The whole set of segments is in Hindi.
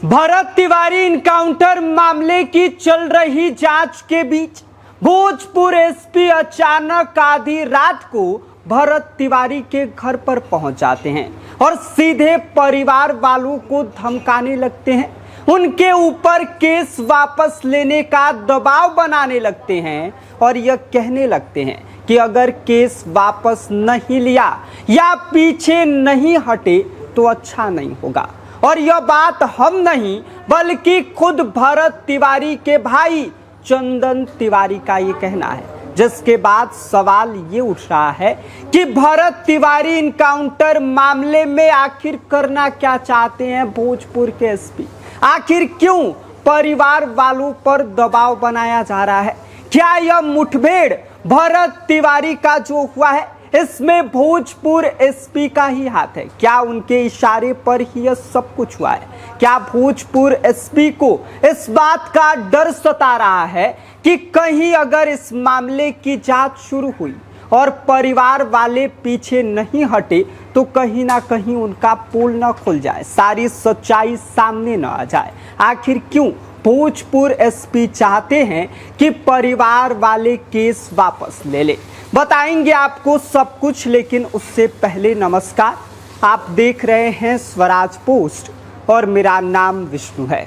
भरत तिवारी इनकाउंटर मामले की चल रही जांच के बीच भोजपुर एसपी अचानक आधी रात को भरत तिवारी के घर पर पहुंच जाते हैं और सीधे परिवार वालों को धमकाने लगते हैं। उनके ऊपर केस वापस लेने का दबाव बनाने लगते हैं और यह कहने लगते हैं कि अगर केस वापस नहीं लिया या पीछे नहीं हटे तो अच्छा नहीं होगा। और यह बात हम नहीं बल्कि खुद भरत तिवारी के भाई चंदन तिवारी का ये कहना है, जिसके बाद सवाल ये उठ रहा है कि भरत तिवारी इनकाउंटर मामले में आखिर करना क्या चाहते हैं भोजपुर के एसपी। आखिर क्यों परिवार वालों पर दबाव बनाया जा रहा है? क्या यह मुठभेड़ भरत तिवारी का जो हुआ है इसमें भोजपुर एसपी का ही हाथ है? क्या उनके इशारे पर ही यह सब कुछ हुआ है? क्या भोजपुर एसपी को इस बात का डर सता रहा है कि कहीं अगर इस मामले की जांच शुरू हुई और परिवार वाले पीछे नहीं हटे तो कहीं ना कहीं उनका पोल न खुल जाए, सारी सच्चाई सामने न आ जाए? आखिर क्यों भोजपुर एसपी चाहते हैं कि परिवार वाले केस वापस ले ले? बताएंगे आपको सब कुछ, लेकिन उससे पहले नमस्कार। आप देख रहे हैं स्वराज पोस्ट और मेरा नाम विष्णु है।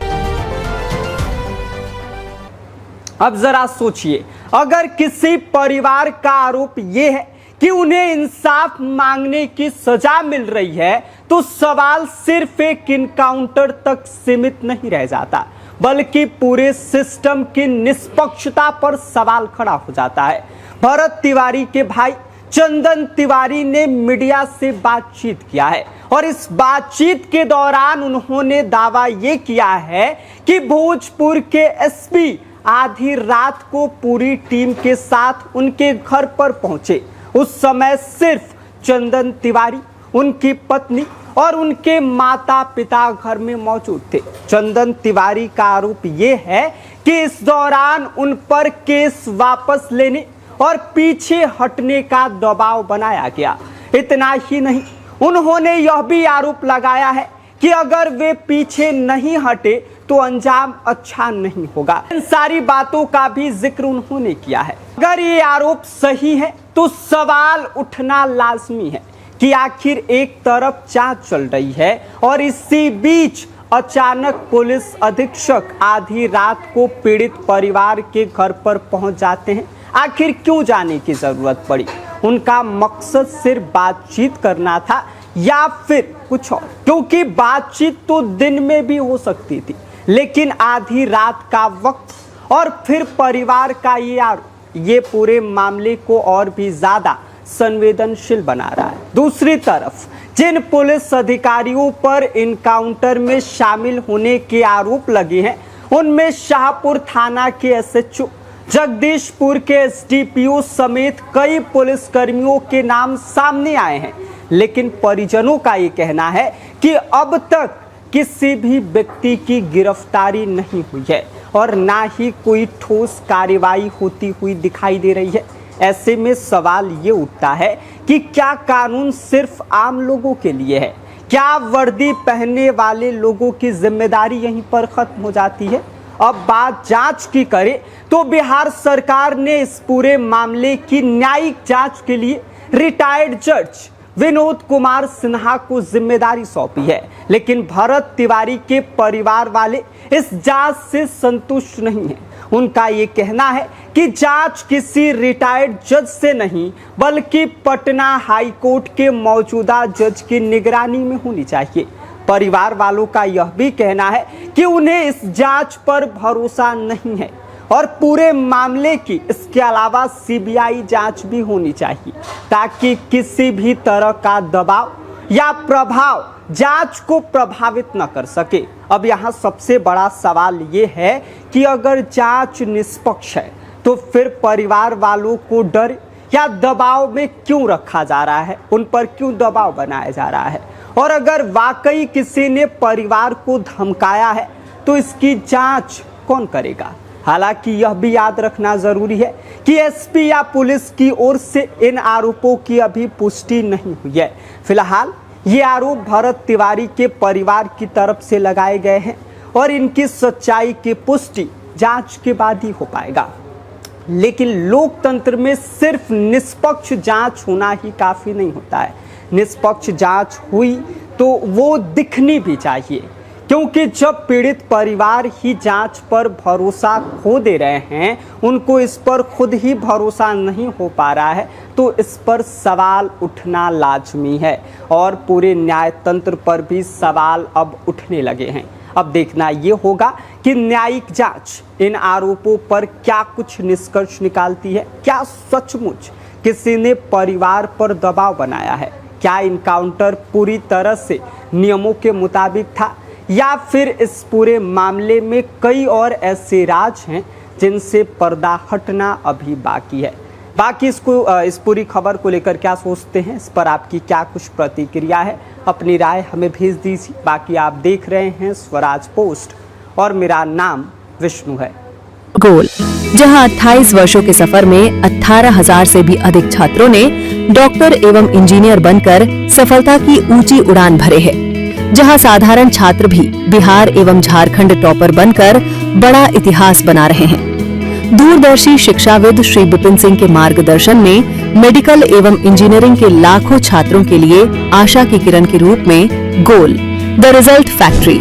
अब जरा सोचिए, अगर किसी परिवार का आरोप यह है कि उन्हें इंसाफ मांगने की सजा मिल रही है तो सवाल सिर्फ एक इनकाउंटर तक सीमित नहीं रह जाता, बल्कि पूरे सिस्टम की निष्पक्षता पर सवाल खड़ा हो जाता है। भरत तिवारी के भाई चंदन तिवारी ने मीडिया से बातचीत किया है और इस बातचीत के दौरान उन्होंने दावा ये किया है कि भोजपुर के एसपी आधी रात को पूरी टीम के साथ उनके घर पर पहुंचे। उस समय सिर्फ चंदन तिवारी, उनकी पत्नी और उनके माता पिता घर में मौजूद थे। चंदन तिवारी का आरोप ये है कि इस दौरान उन पर केस वापस लेने और पीछे हटने का दबाव बनाया गया। इतना ही नहीं, उन्होंने यह भी आरोप लगाया है कि अगर वे पीछे नहीं हटे तो अंजाम अच्छा नहीं होगा। इन सारी बातों का भी जिक्र उन्होंने किया है। अगर ये आरोप सही है तो सवाल उठना लाजमी है कि आखिर एक तरफ जांच चल रही है और इसी बीच अचानक पुलिस अधीक्षक आधी रात को पीड़ित परिवार के घर पर पहुंच जाते हैं। आखिर क्यों जाने की जरूरत पड़ी? उनका मकसद सिर्फ बातचीत करना था या फिर कुछ और? क्योंकि बातचीत तो दिन में भी हो सकती थी, लेकिन आधी रात का वक्त और फिर परिवार का ये आरोप ये पूरे मामले को और भी ज्यादा संवेदनशील बना रहा है। दूसरी तरफ जिन पुलिस अधिकारियों पर इनकाउंटर में शामिल होने के आरोप लगे हैं उनमें शाहपुर थाना के एसएचओ, जगदीशपुर के एसडीपीओ समेत कई पुलिसकर्मियों के नाम सामने आए हैं। लेकिन परिजनों का ये कहना है कि अब तक किसी भी व्यक्ति की गिरफ्तारी नहीं हुई है और ना ही कोई ठोस कार्रवाई होती हुई दिखाई दे रही है। ऐसे में सवाल ये उठता है कि क्या कानून सिर्फ आम लोगों के लिए है? क्या वर्दी पहनने वाले लोगों की जिम्मेदारी यहीं पर खत्म हो जाती है? अब बात जांच की करें तो बिहार सरकार ने इस पूरे मामले की न्यायिक जांच के लिए रिटायर्ड जज विनोद कुमार सिन्हा को जिम्मेदारी सौंपी है। लेकिन भरत तिवारी के परिवार वाले इस जांच से संतुष्ट नहीं हैं। उनका ये कहना है कि जांच किसी रिटायर्ड जज से नहीं बल्कि पटना हाई कोर्ट के मौजूदा जज की निगरानी में होनी चाहिए। परिवार वालों का यह भी कहना है कि उन्हें इस जांच पर भरोसा नहीं है और पूरे मामले की इसके अलावा सीबीआई जांच भी होनी चाहिए ताकि किसी भी तरह का दबाव या प्रभाव जांच को प्रभावित न कर सके। अब यहाँ सबसे बड़ा सवाल ये है कि अगर जांच निष्पक्ष है तो फिर परिवार वालों को डर या दबाव में क्यों रखा जा रहा है? उन पर क्यों दबाव बनाया जा रहा है? और अगर वाकई किसी ने परिवार को धमकाया है तो इसकी जांच कौन करेगा? हालांकि यह भी याद रखना जरूरी है कि एसपी या पुलिस की ओर से इन आरोपों की अभी पुष्टि नहीं हुई है। फिलहाल ये आरोप भरत तिवारी के परिवार की तरफ से लगाए गए हैं और इनकी सच्चाई की पुष्टि जांच के बाद ही हो पाएगा। लेकिन लोकतंत्र में सिर्फ निष्पक्ष जांच होना ही काफी नहीं होता है। निष्पक्ष जांच हुई तो वो दिखनी भी चाहिए, क्योंकि जब पीड़ित परिवार ही जांच पर भरोसा खो दे रहे हैं, उनको इस पर खुद ही भरोसा नहीं हो पा रहा है, तो इस पर सवाल उठना लाजमी है और पूरे न्यायतंत्र पर भी सवाल अब उठने लगे हैं। अब देखना ये होगा कि न्यायिक जांच इन आरोपों पर क्या कुछ निष्कर्ष निकालती है। क्या सचमुच किसी ने परिवार पर दबाव बनाया है? क्या इनकाउंटर पूरी तरह से नियमों के मुताबिक था, या फिर इस पूरे मामले में कई और ऐसे राज हैं जिनसे पर्दा हटना अभी बाकी है? बाकी इस पूरी खबर को लेकर क्या सोचते हैं, इस पर आपकी क्या कुछ प्रतिक्रिया है, अपनी राय हमें भेज दीजिए। बाकी आप देख रहे हैं स्वराज पोस्ट और मेरा नाम विष्णु है। गोल, जहां 28 वर्षों के सफर में 18,000 से भी अधिक छात्रों ने डॉक्टर एवं इंजीनियर बनकर सफलता की ऊंची उड़ान भरे है, जहां साधारण छात्र भी बिहार एवं झारखंड टॉपर बनकर बड़ा इतिहास बना रहे हैं। दूरदर्शी शिक्षाविद श्री विपिन सिंह के मार्गदर्शन में मेडिकल एवं इंजीनियरिंग के लाखों छात्रों के लिए आशा की किरण के रूप में गोल, द रिजल्ट फैक्ट्री